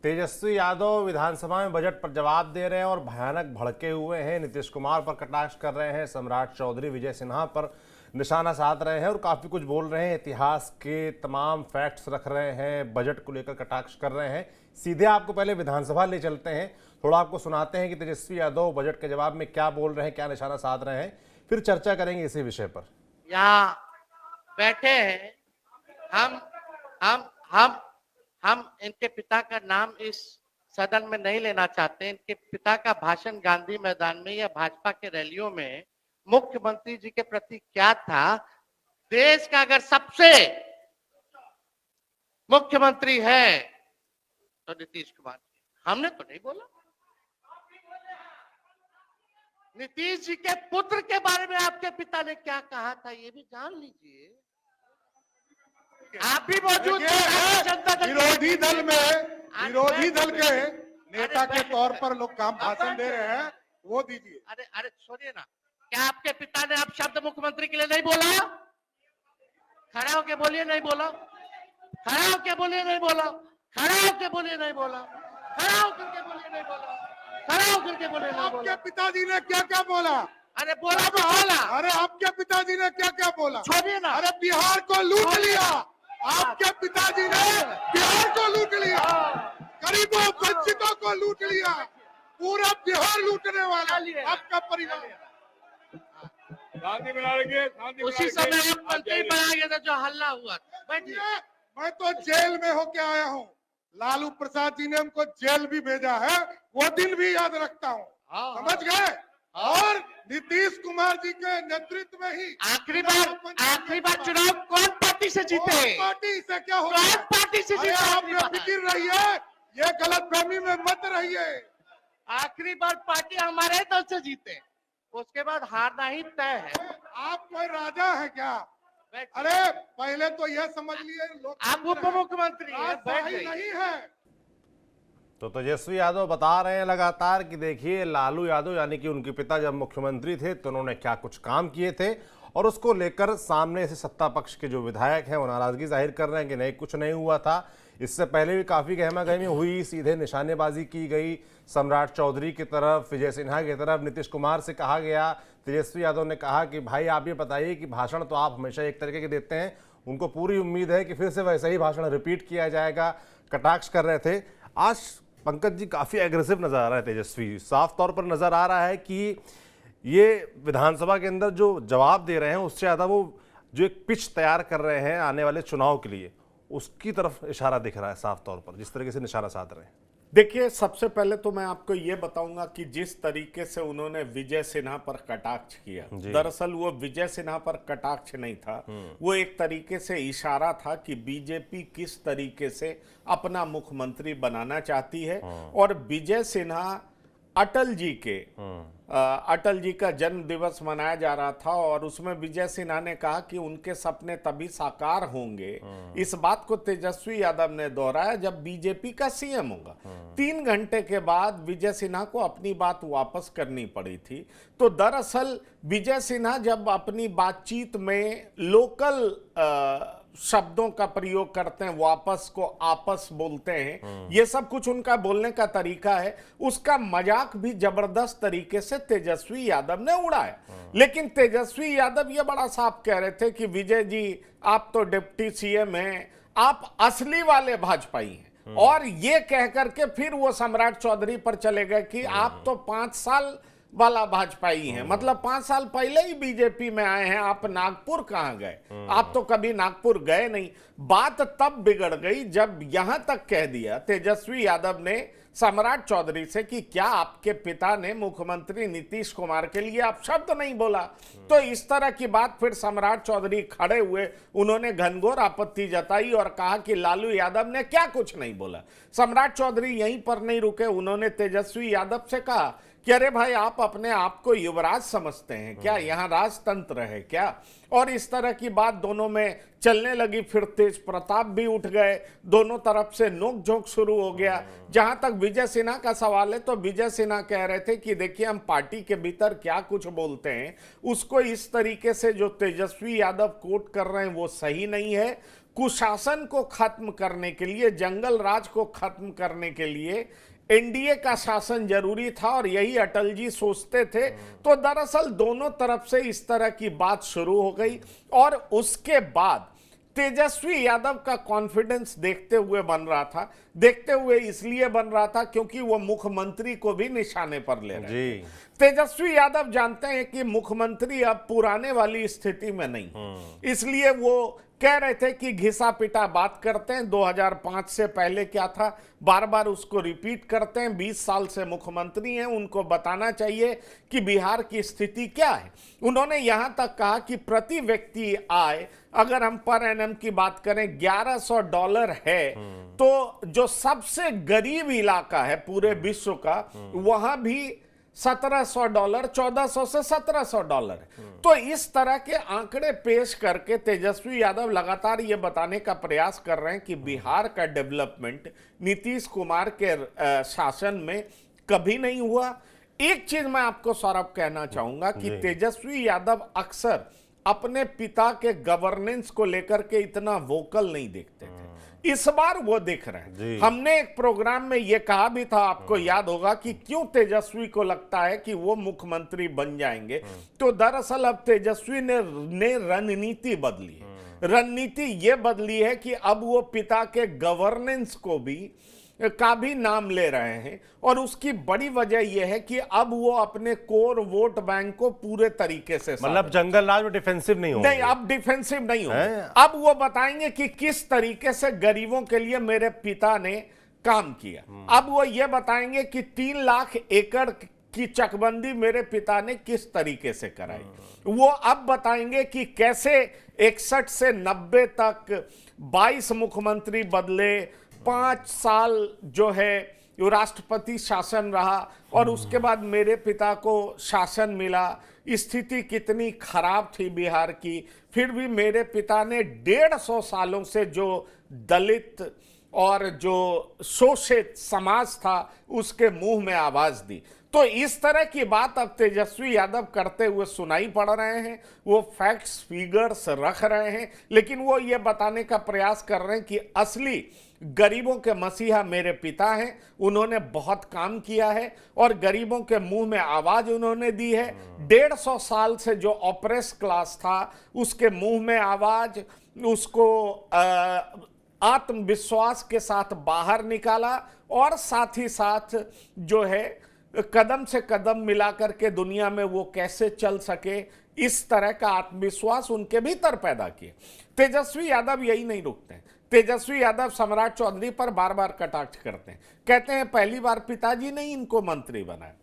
तेजस्वी यादव विधानसभा में बजट पर जवाब दे रहे हैं और भयानक भड़के हुए हैं। नीतीश कुमार पर कटाक्ष कर रहे हैं, सम्राट चौधरी, विजय सिन्हा पर निशाना साध रहे हैं और काफी कुछ बोल रहे हैं। इतिहास के तमाम फैक्ट्स रख रहे हैं, बजट को लेकर कटाक्ष कर रहे हैं। सीधे आपको पहले विधानसभा ले चलते हैं, थोड़ा आपको सुनाते हैं कि तेजस्वी यादव बजट के जवाब में क्या बोल रहे हैं, क्या निशाना साध रहे हैं, फिर चर्चा करेंगे इसी विषय पर। यहाँ बैठे हैं हम इनके पिता का नाम इस सदन में नहीं लेना चाहते। इनके पिता का भाषण गांधी मैदान में या भाजपा के रैलियों में मुख्यमंत्री जी के प्रति क्या था। देश का अगर सबसे मुख्यमंत्री है तो नीतीश कुमार जी, हमने तो नहीं बोला। नीतीश जी के पुत्र के बारे में आपके पिता ने क्या कहा था ये भी जान लीजिए। आप भी मौजूद थे। विरोधी दल के नेता के तौर पर लोग काम भाषण दे रहे हैं, वो दीजिए। अरे सुनिए ना, क्या आपके पिता ने आप शब्द मुख्यमंत्री के लिए नहीं बोला? खड़ा होके बोलिए नहीं बोला, खड़ा होके बोलिए नहीं बोला, खड़ा होके बोलिए नहीं बोला, खड़ा होकर के बोलिए नहीं बोला, खड़ा होकर के बोलिए नहीं बोला। आपके पिताजी ने क्या क्या बोला? अरे बोला तो बोला। अरे आपके पिताजी ने क्या क्या बोला? छोड़िए ना। अरे बिहार को लूट लिया, आपके पिताजी ने बिहार को लूट लिया, गरीबों वंचितों को लूट लिया, पूरा बिहार लूटने वाला आपका परिवार। उसी समय आप मंत्री बना गए थे जो हल्ला हुआ। बैठिए। मैं तो जेल में होके आया हूँ, लालू प्रसाद जी ने हमको जेल भी भेजा है, वो दिन भी याद रखता हूँ। समझ गए? और नीतीश कुमार जी के नेतृत्व में ही आखिरी बार चुनाव कौन पार्टी से जीते? पार्टी से क्या होगा? कौन पार्टी से जीते? आप बेफिक्र रहिए, ये गलतफहमी में मत रहिए। आखिरी बार पार्टी हमारे दल से जीते, उसके बाद हारना ही तय है। आप कोई राजा है क्या? अरे पहले तो यह समझ लिए लोग आप उप मुख्यमंत्री हैं, बैठ जाइए। नहीं है। तो तेजस्वी यादव बता रहे हैं लगातार कि देखिए लालू यादव यानी कि उनके पिता जब मुख्यमंत्री थे तो उन्होंने क्या कुछ काम किए थे और उसको लेकर सामने से सत्ता पक्ष के जो विधायक हैं वो नाराजगी जाहिर कर रहे हैं कि नहीं, कुछ नहीं हुआ था। इससे पहले भी काफ़ी गहमा-गहमी हुई, सीधे निशानेबाजी की गई सम्राट चौधरी की तरफ, विजय सिन्हा की तरफ। नीतीश कुमार से कहा गया, तेजस्वी यादव ने कहा कि भाई आप ये बताइए कि भाषण तो आप हमेशा एक तरीके के देते हैं, उनको पूरी उम्मीद है कि फिर से वैसा ही भाषण रिपीट किया जाएगा। कटाक्ष कर रहे थे। आज पंकज जी काफ़ी एग्रेसिव नजर आ रहा है तेजस्वी, साफ तौर पर नजर आ रहा है कि ये विधानसभा के अंदर जो जवाब दे रहे हैं उससे ज़्यादा वो जो एक पिच तैयार कर रहे हैं आने वाले चुनाव के लिए, उसकी तरफ इशारा दिख रहा है साफ तौर पर, जिस तरीके से निशाना साध रहे हैं। देखिए, सबसे पहले तो मैं आपको ये बताऊंगा कि जिस तरीके से उन्होंने विजय सिन्हा पर कटाक्ष किया, दरअसल वो विजय सिन्हा पर कटाक्ष नहीं था, वो एक तरीके से इशारा था कि बीजेपी किस तरीके से अपना मुख्यमंत्री बनाना चाहती है। और विजय सिन्हा अटल जी का जन्म दिवस मनाया जा रहा था और उसमें विजय सिन्हा ने कहा कि उनके सपने तभी साकार होंगे, इस बात को तेजस्वी यादव ने दोहराया जब बीजेपी का सीएम होगा। 3 घंटे के बाद विजय सिन्हा को अपनी बात वापस करनी पड़ी थी। तो दरअसल विजय सिन्हा जब अपनी बातचीत में लोकल शब्दों का प्रयोग करते हैं, वापस को आपस बोलते हैं, ये सब कुछ उनका बोलने का तरीका है। उसका मजाक भी जबरदस्त तरीके से तेजस्वी यादव ने उड़ाया। लेकिन तेजस्वी यादव ये बड़ा साफ कह रहे थे कि विजय जी आप तो डिप्टी सीएम हैं, आप असली वाले भाजपाई हैं। और ये कह करके फिर वो सम्राट चौधरी पर चले गए कि आप तो 5 साल वाला भाजपाई हैं, मतलब 5 साल पहले ही बीजेपी में आए हैं, आप नागपुर कहां गए? आप तो कभी नागपुर गए नहीं। बात तब बिगड़ गई जब यहां तक कह दिया तेजस्वी यादव ने सम्राट चौधरी से कि क्या आपके पिता ने मुख्यमंत्री नीतीश कुमार के लिए आप शब्द नहीं बोला? तो इस तरह की बात फिर सम्राट चौधरी खड़े हुए, उन्होंने घनघोर आपत्ति जताई और कहा कि लालू यादव ने क्या कुछ नहीं बोला। सम्राट चौधरी यहीं पर नहीं रुके, उन्होंने तेजस्वी यादव से कहा कि अरे भाई आप अपने आप को युवराज समझते हैं क्या? यहाँ राजतंत्र है क्या? और इस तरह की बात दोनों में चलने लगी। फिर तेज प्रताप भी उठ गए, दोनों तरफ से नोकझोंक शुरू हो गया। जहां तक विजय सिन्हा का सवाल है तो विजय सिन्हा कह रहे थे कि देखिए हम पार्टी के भीतर क्या कुछ बोलते हैं उसको इस तरीके से जो तेजस्वी यादव कोट कर रहे हैं वो सही नहीं है। कुशासन को खत्म करने के लिए, जंगल राज को खत्म करने के लिए एनडीए का शासन जरूरी था और यही अटल जी सोचते थे। तो दरअसल दोनों तरफ से इस तरह की बात शुरू हो गई और उसके बाद तेजस्वी यादव का कॉन्फिडेंस देखते हुए इसलिए बन रहा था क्योंकि वो मुख्यमंत्री को भी निशाने पर ले रहे थे। तेजस्वी यादव जानते हैं कि मुख्यमंत्री अब पुराने वाली स्थिति में नहीं, इसलिए वो कह रहे थे कि घिसा पिटा बात करते हैं, 2005 से पहले क्या था बार बार उसको रिपीट करते हैं। 20 साल से मुख्यमंत्री हैं, उनको बताना चाहिए कि बिहार की स्थिति क्या है। उन्होंने यहां तक कहा कि प्रति व्यक्ति आय अगर हम पर एनम की बात करें $1100 है, तो जो सबसे गरीब इलाका है पूरे विश्व का वहां भी $1700, 1400 से $1700 है। तो इस तरह के आंकड़े पेश करके तेजस्वी यादव लगातार ये बताने का प्रयास कर रहे हैं कि बिहार का डेवलपमेंट नीतीश कुमार के शासन में कभी नहीं हुआ। एक चीज मैं आपको सौरभ कहना चाहूंगा कि तेजस्वी यादव अक्सर अपने पिता के गवर्नेंस को लेकर के इतना वोकल नहीं दिखते थे, इस बार वो दिख रहे हैं। हमने एक प्रोग्राम में ये कहा भी था, आपको याद होगा, कि क्यों तेजस्वी को लगता है कि वो मुख्यमंत्री बन जाएंगे। तो दरअसल अब तेजस्वी ने रणनीति बदली है। रणनीति ये बदली है कि अब वो पिता के गवर्नेंस का भी नाम ले रहे हैं और उसकी बड़ी वजह यह है कि अब वो अपने कोर वोट बैंक को पूरे तरीके से, मतलब जंगल राज में डिफेंसिव नहीं होंगे। नहीं, अब डिफेंसिव नहीं होंगे। अब वो बताएंगे कि किस तरीके से गरीबों के लिए मेरे पिता ने काम किया। अब वो ये बताएंगे कि 3 लाख एकड़ की चकबंदी मेरे पिता ने किस तरीके से कराई। वो अब बताएंगे कि कैसे 61 से 90 तक 22 मुख्यमंत्री बदले, 5 साल जो है राष्ट्रपति शासन रहा और उसके बाद मेरे पिता को शासन मिला। स्थिति कितनी खराब थी बिहार की, फिर भी मेरे पिता ने 150 सालों से जो दलित और जो शोषित समाज था उसके मुंह में आवाज दी। तो इस तरह की बात अब तेजस्वी यादव करते हुए सुनाई पड़ रहे हैं। वो फैक्ट्स फिगर्स रख रहे हैं, लेकिन वो ये बताने का प्रयास कर रहे हैं कि असली गरीबों के मसीहा मेरे पिता हैं, उन्होंने बहुत काम किया है और गरीबों के मुंह में आवाज उन्होंने दी है। 150 साल से जो ऑपरेस क्लास था उसके मुंह में आवाज, उसको आत्मविश्वास के साथ बाहर निकाला और साथ ही साथ जो है कदम से कदम मिलाकर के दुनिया में वो कैसे चल सके, इस तरह का आत्मविश्वास उनके भीतर पैदा किए। तेजस्वी यादव यही नहीं रुकते हैं। तेजस्वी यादव सम्राट चौधरी पर बार बार कटाक्ष करते हैं, कहते हैं पहली बार पिताजी ने इनको मंत्री बनाया।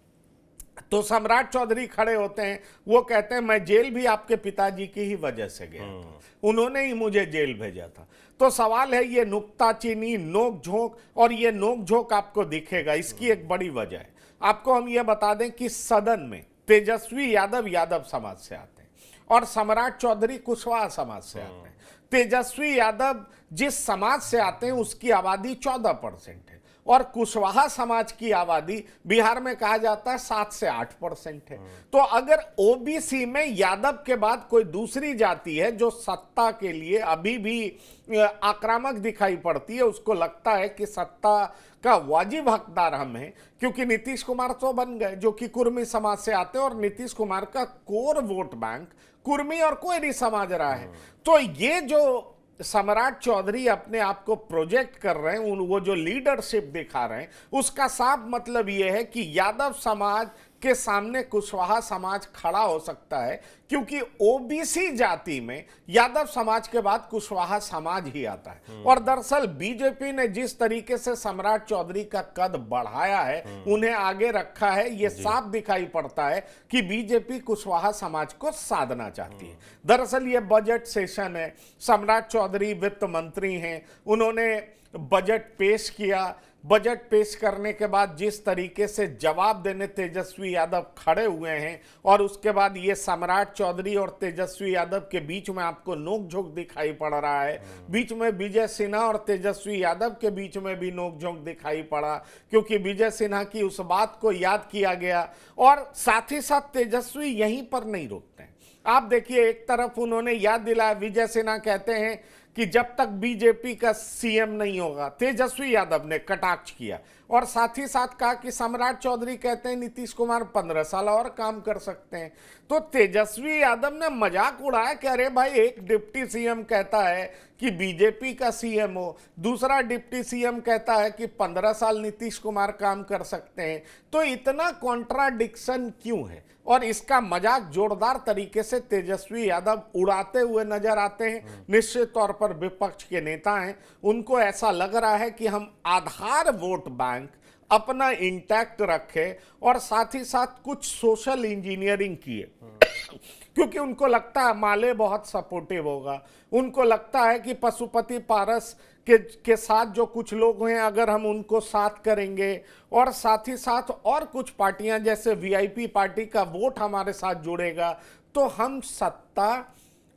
तो सम्राट चौधरी खड़े होते हैं, वो कहते हैं मैं जेल भी आपके पिताजी की ही वजह से गया था, उन्होंने ही मुझे जेल भेजा था। तो सवाल है, ये नुक्ताचीनी, नोक झोंक, और ये नोक झोंक आपको दिखेगा, इसकी एक बड़ी वजह है। आपको हम ये बता दें कि सदन में तेजस्वी यादव यादव समाज से आते हैं और सम्राट चौधरी कुशवाहा समाज से आते हैं। तेजस्वी यादव जिस समाज से आते हैं उसकी आबादी 14% है और कुशवाहा समाज की आबादी बिहार में कहा जाता है 7 से 8% है। तो अगर ओबीसी में यादव के बाद कोई दूसरी जाति है जो सत्ता के लिए अभी भी आक्रामक दिखाई पड़ती है, उसको लगता है कि सत्ता का वाजिब हकदार हम हैं, क्योंकि नीतीश कुमार तो बन गए जो कि कुर्मी समाज से आते हैं और नीतीश कुमार का कोर वोट बैंक कुर्मी और कोयरी समाज रहा है। तो ये जो सम्राट चौधरी अपने आप को प्रोजेक्ट कर रहे हैं, वो जो लीडरशिप दिखा रहे हैं, उसका साफ मतलब ये है कि यादव समाज के सामने कुशवाहा समाज खड़ा हो सकता है, क्योंकि ओबीसी जाति में यादव समाज के बाद कुशवाहा समाज ही आता है। और दरअसल बीजेपी ने जिस तरीके से सम्राट चौधरी का कद बढ़ाया है, उन्हें आगे रखा है, ये साफ दिखाई पड़ता है कि बीजेपी कुशवाहा समाज को साधना चाहती है। दरअसल ये बजट सेशन है, सम्राट चौधरी वित्त मंत्री हैं, उन्होंने बजट पेश किया। बजट पेश करने के बाद जिस तरीके से जवाब देने तेजस्वी यादव खड़े हुए हैं और उसके बाद ये सम्राट चौधरी और तेजस्वी यादव के बीच में आपको नोकझोंक दिखाई पड़ रहा है। बीच में विजय सिन्हा और तेजस्वी यादव के बीच में भी नोकझोंक दिखाई पड़ा, क्योंकि विजय सिन्हा की उस बात को याद किया गया। और साथ ही साथ तेजस्वी यहीं पर नहीं रुकते हैं। आप देखिए, एक तरफ उन्होंने याद दिलाया, विजय सिन्हा कहते हैं कि जब तक बीजेपी का सीएम नहीं होगा। तेजस्वी यादव ने कटाक्ष किया और साथ ही साथ कहा कि सम्राट चौधरी कहते हैं नीतीश कुमार 15 साल और काम कर सकते हैं। तो तेजस्वी यादव ने मजाक उड़ाया कि अरे भाई, एक डिप्टी सीएम कहता है कि बीजेपी का सीएम हो, दूसरा डिप्टी सीएम कहता है कि 15 साल नीतीश कुमार काम कर सकते हैं। तो इतना कॉन्ट्राडिक्शन क्यों है? और इसका मजाक जोरदार तरीके से तेजस्वी यादव उड़ाते हुए नजर आते हैं। निश्चित तौर पर विपक्ष के नेता हैं, उनको ऐसा लग रहा है कि हम आधार वोट बैंक अपना इंटैक्ट रखे और साथ ही साथ कुछ सोशल इंजीनियरिंग किए, क्योंकि उनको लगता है माले बहुत सपोर्टिव होगा। उनको लगता है कि पशुपति पारस के साथ जो कुछ लोग हैं, अगर हम उनको साथ करेंगे और साथ ही साथ और कुछ पार्टियां जैसे वीआईपी पार्टी का वोट हमारे साथ जुड़ेगा तो हम सत्ता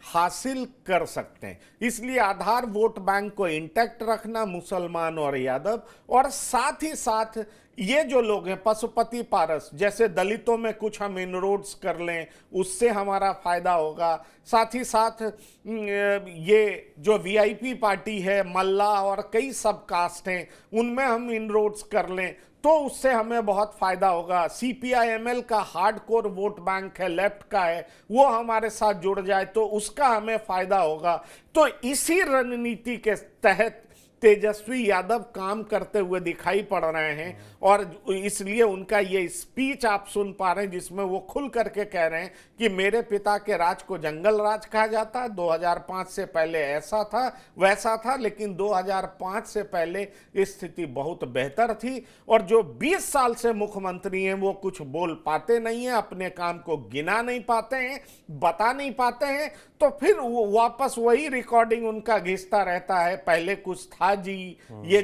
हासिल कर सकते हैं। इसलिए आधार वोट बैंक को इंटैक्ट रखना, मुसलमान और यादव, और साथ ही साथ ये जो लोग हैं पशुपति पारस जैसे दलितों में कुछ हम इनरोड्स कर लें, उससे हमारा फायदा होगा। साथ ही साथ ये जो वीआईपी पार्टी है, मल्ला और कई सब कास्ट हैं, उनमें हम इनरोड्स कर लें तो उससे हमें बहुत फायदा होगा। सीपीआईएमएल का हार्डकोर वोट बैंक है, लेफ्ट का है, वो हमारे साथ जुड़ जाए तो उसका हमें फायदा होगा। तो इसी रणनीति के तहत तेजस्वी यादव काम करते हुए दिखाई पड़ रहे हैं और इसलिए उनका ये स्पीच आप सुन पा रहे हैं जिसमें वो खुल करके कह रहे हैं कि मेरे पिता के राज को जंगल राज कहा जाता है। 2005 से पहले ऐसा था वैसा था, लेकिन 2005 से पहले स्थिति बहुत बेहतर थी और जो 20 साल से मुख्यमंत्री हैं वो कुछ बोल पाते नहीं हैं, अपने काम को गिना नहीं पाते हैं, बता नहीं पाते हैं, तो फिर वो वापस वही रिकॉर्डिंग उनका घिसता रहता है। पहले कुछ था जी, ये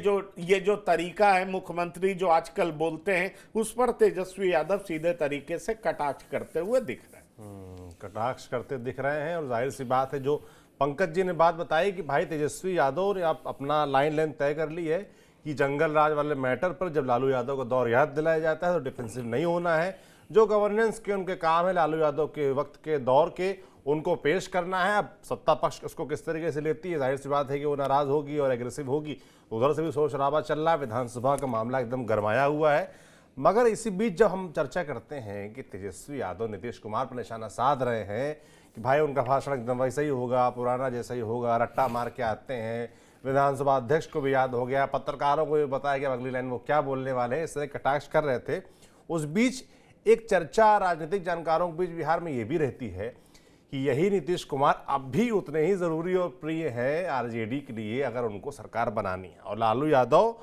जो तरीका है मुख्यमंत्री जो आजकल बोलते हैं, उस पर तेजस्वी यादव सीधे तरीके से कटाक्ष करते हुए दिख रहे हैं। कटाक्ष करते दिख रहे हैं और जाहिर सी बात है जो पंकज जी ने बात बताई कि भाई तेजस्वी यादव ने आप अपना लाइन लेंथ तय कर ली है कि जंगल राज वाले मैटर पर जब लालू यादव को दौर याद दिलाया जाता है तो डिफेंसिव नहीं होना है। जो गवर्नेंस के उनके काम है लालू यादव के वक्त के दौर के, उनको पेश करना है। अब सत्ता पक्ष उसको किस तरीके से लेती है, जाहिर सी बात है कि वो नाराज होगी और एग्रेसिव होगी। उधर से भी शोर शराबा चल रहा है, विधानसभा का मामला एकदम गरमाया हुआ है। मगर इसी बीच जब हम चर्चा करते हैं कि तेजस्वी यादव नीतीश कुमार पर निशाना साध रहे हैं कि भाई उनका भाषण एकदम वैसा ही होगा, पुराना जैसा ही होगा, रट्टा मार के आते हैं, विधानसभा अध्यक्ष को भी याद हो गया, पत्रकारों को भी बताया गया अगली लाइन वो क्या बोलने वाले हैं, इस तरह कटाक्ष कर रहे थे। उस बीच एक चर्चा राजनीतिक जानकारों के बीच बिहार में ये भी रहती है कि यही नीतीश कुमार अब भी उतने ही जरूरी और प्रिय है आरजेडी के लिए अगर उनको सरकार बनानी है, और लालू यादव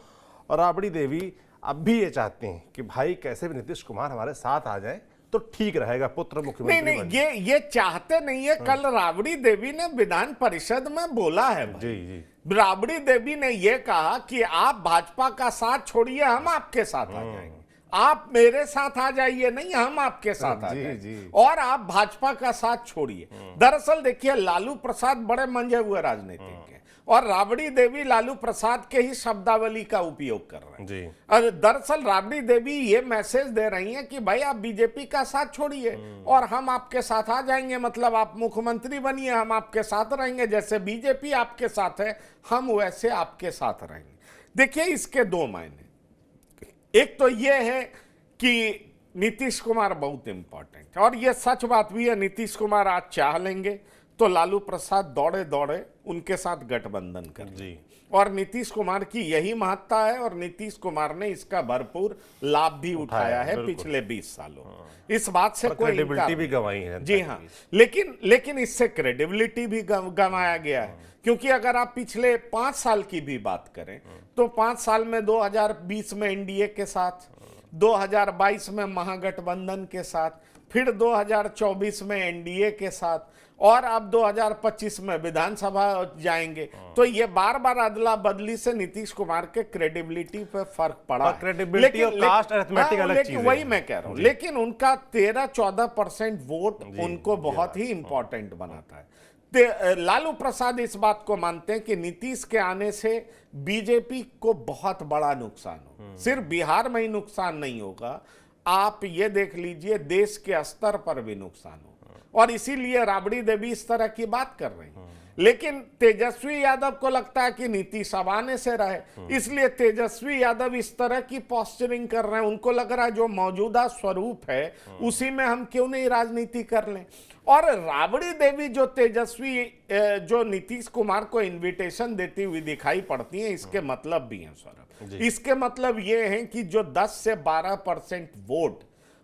और राबड़ी देवी अब भी ये चाहते हैं कि भाई कैसे भी नीतीश कुमार हमारे साथ आ जाए तो ठीक रहेगा, पुत्र मुख्यमंत्री नहीं, ये चाहते नहीं है। कल राबड़ी देवी ने विधान परिषद में बोला है भाई। जी, राबड़ी देवी ने यह कहा कि आप भाजपा का साथ छोड़िए, हम आपके साथ आ जाएंगे। आप मेरे साथ आ जाइए नहीं, हम आपके साथ आ जाएंगे और आप भाजपा का साथ छोड़िए। दरअसल देखिए, लालू प्रसाद बड़े मंजे हुए राजनीतिज्ञ हैं और राबड़ी देवी लालू प्रसाद के ही शब्दावली का उपयोग कर रहे हैं। और दरअसल राबड़ी देवी ये मैसेज दे रही हैं कि भाई आप बीजेपी का साथ छोड़िए और हम आपके साथ आ जाएंगे, मतलब आप मुख्यमंत्री बनिए, हम आपके साथ रहेंगे। जैसे बीजेपी आपके साथ है, हम वैसे आपके साथ रहेंगे। देखिए, इसके दो मायने। एक तो यह है कि नीतीश कुमार बहुत इंपॉर्टेंट है और यह सच बात भी है। नीतीश कुमार आज चाह लेंगे तो लालू प्रसाद दौड़े दौड़े उनके साथ गठबंधन कर जी, और नीतीश कुमार की यही महत्ता है और नीतीश कुमार ने इसका भरपूर लाभ भी उठाया है पिछले 20 सालों। इस बात से कोई क्रेडिबिलिटी भी गंवाई है। जी हाँ, लेकिन इससे क्रेडिबिलिटी भी गंवाया गया है, क्योंकि अगर आप पिछले 5 साल की भी बात करें तो 5 साल में 2020 में एनडीए के साथ, 2022 में महागठबंधन के साथ, फिर 2024 में एनडीए के साथ और अब 2025 में विधानसभा जाएंगे। तो ये बार बार अदला बदली से नीतीश कुमार के क्रेडिबिलिटी पे फर्क पड़ा। क्रेडिबिलिटी और कास्ट अरिथमेटिक अलग चीज है। वही मैं कह रहा हूं, लेकिन उनका 13-14% वोट उनको बहुत ही इंपॉर्टेंट बनाता है। लालू प्रसाद इस बात को मानते हैं कि नीतीश के आने से बीजेपी को बहुत बड़ा नुकसान हो। सिर्फ बिहार में ही नुकसान नहीं होगा, आप ये देख लीजिए देश के स्तर पर भी नुकसान हो, और इसीलिए राबड़ी देवी इस तरह की बात कर रही हैं। लेकिन तेजस्वी यादव को लगता है कि नीतीश अब आने से रहे, इसलिए तेजस्वी यादव इस तरह की पोस्चरिंग कर रहे हैं। उनको लग रहा है जो मौजूदा स्वरूप है उसी में हम क्यों नहीं राजनीति कर लें। और राबड़ी देवी जो तेजस्वी जो नीतीश कुमार को इनविटेशन देती हुई दिखाई पड़ती है, इसके मतलब भी हैं सौरभ। इसके मतलब ये हैं कि जो 10 से 12% वोट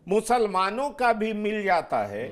मुसलमानों का भी मिल जाता है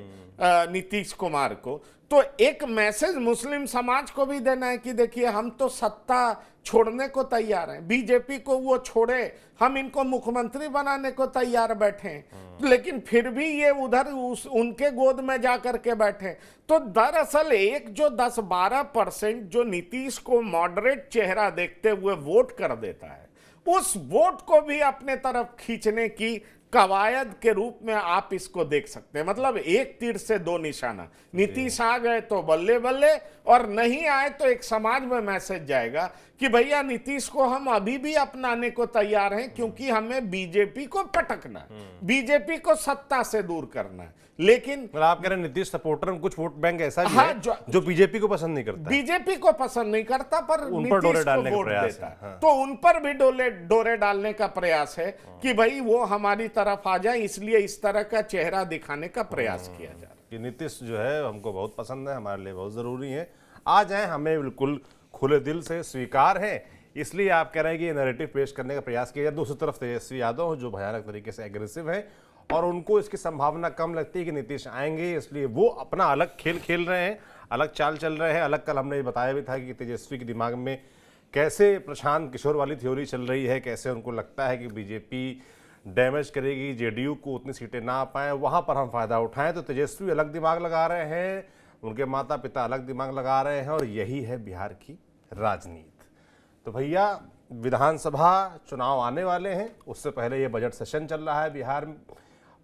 नीतीश कुमार को, तो एक मैसेज मुस्लिम समाज को भी देना है कि देखिए हम तो सत्ता छोड़ने को तैयार हैं, बीजेपी को वो छोड़े, हम इनको मुख्यमंत्री बनाने को तैयार बैठे हैं, लेकिन फिर भी ये उधर उनके गोद में जा करके बैठे। तो दरअसल एक जो 10-12% जो नीतीश को मॉडरेट चेहरा देखते हुए वोट कर देता है, उस वोट को भी अपने तरफ खींचने की कवायद के रूप में आप इसको देख सकते हैं। मतलब एक तीर से दो निशाना, नीतीश आ गए तो बल्ले बल्ले, और नहीं आए तो एक समाज में मैसेज जाएगा कि भैया नीतीश को हम अभी भी अपनाने को तैयार हैं, क्योंकि हमें बीजेपी को पटकना है, बीजेपी को सत्ता से दूर करना है। लेकिन आप कह रहे हैं नीतीश सपोर्टर में कुछ वोट बैंक ऐसा भी हाँ, है जो बीजेपी को पसंद नहीं करता, बीजेपी को पसंद नहीं करता, पर उन पर डोरे डालने का वोट प्रयास देता है। हाँ। तो उन पर भी डोरे डालने का प्रयास है कि भाई वो हमारी तरफ आ जाए, इसलिए इस तरह का चेहरा दिखाने का प्रयास किया जा रहा है कि नीतीश जो है हमको बहुत पसंद है, हमारे लिए बहुत जरूरी है, आ जाए, हमें बिल्कुल खुले दिल से स्वीकार है, इसलिए आप कह रहे हैं कि ये नैरेटिव पेश करने का प्रयास किया जाए। दूसरी तरफ तेजस्वी यादव जो भयानक तरीके से एग्रेसिव है और उनको इसकी संभावना कम लगती है कि नीतीश आएंगे, इसलिए वो अपना अलग खेल खेल रहे हैं, अलग चाल चल रहे हैं। अलग कल हमने ये बताया भी था कि तेजस्वी के दिमाग में कैसे प्रशांत किशोर वाली थ्योरी चल रही है, कैसे उनको लगता है कि बीजेपी डैमेज करेगी, जेडीयू को उतनी सीटें ना आ पाए, वहाँ पर हम फायदा उठाएं। तो तेजस्वी अलग दिमाग लगा रहे हैं, उनके माता पिता अलग दिमाग लगा रहे हैं, और यही है बिहार की राजनीति। तो भैया विधानसभा चुनाव आने वाले हैं, उससे पहले ये बजट सेशन चल रहा है बिहार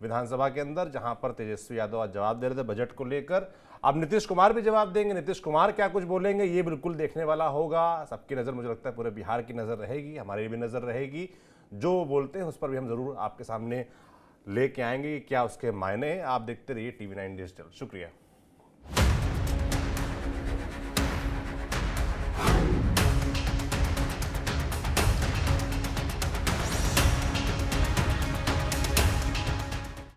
विधानसभा के अंदर, जहां पर तेजस्वी यादव आज जवाब दे रहे थे बजट को लेकर। अब नीतीश कुमार भी जवाब देंगे, नीतीश कुमार क्या कुछ बोलेंगे ये बिल्कुल देखने वाला होगा। सबकी नज़र मुझे लगता है पूरे बिहार की नज़र रहेगी, हमारी भी नज़र रहेगी। जो बोलते हैं उस पर भी हम ज़रूर आपके सामने लेके आएंगे कि क्या उसके मायने हैं। आप देखते रहिए TV9 डिजिटल। शुक्रिया।